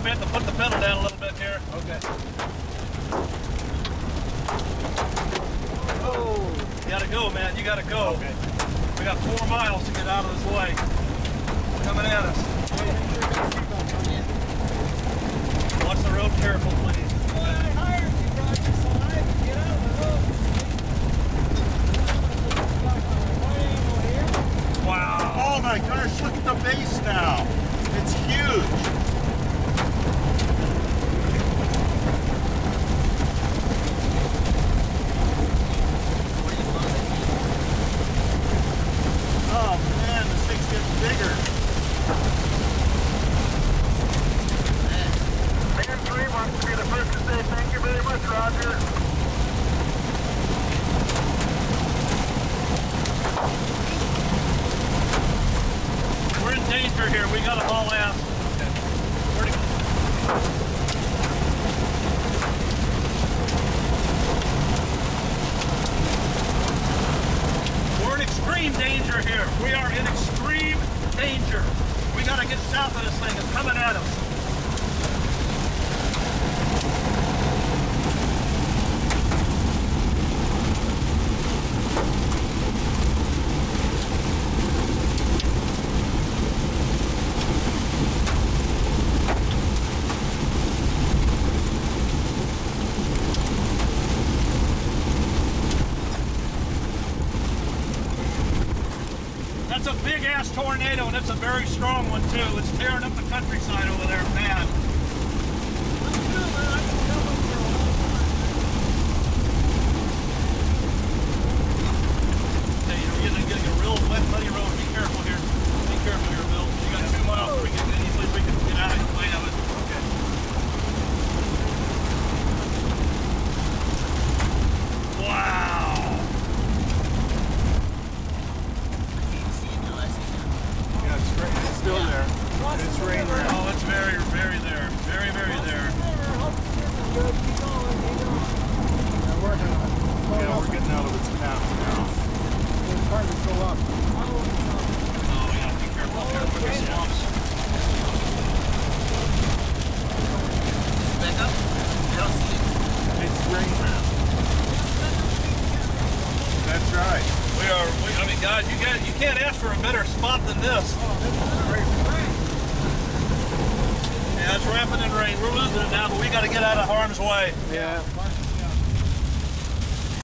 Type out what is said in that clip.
may have to put the pedal down a little bit here. Okay. Oh, you gotta go, man. You gotta go. Okay. We got 4 miles to get out of this way. Coming at us. Watch the road careful, please. Well, I hired you, Roger, so I had to get out of the road. Wow. Oh my gosh, look at the base now. It's huge. Oh man, this thing's getting bigger. Man 3 wants to be the first to say thank you very much, Roger. We're in danger here. We gotta haul ass. We're in extreme danger here. We are in extreme danger. We gotta get south of this thing. It's coming at us. That's a big ass tornado, and it's a very strong one too. It's tearing up the countryside over there bad. Okay, you're getting a real wet, muddy road. Be careful here. Be careful here, Bill. You got 2 miles before we get any place we can get out of the way of it. Okay. Wow. Yeah, it's great. It's still there. It's raining now. Oh, it's very, very there. Very, very there. Yeah, we're getting out of its path now. Oh, we gotta be careful up here with the swamps. Back up. I don't see it. It's raining now. That's right. I mean, guys, you can't ask for a better spot than this. Yeah, it's ramping in rain. We're losing it now, but we got to get out of harm's way. Yeah.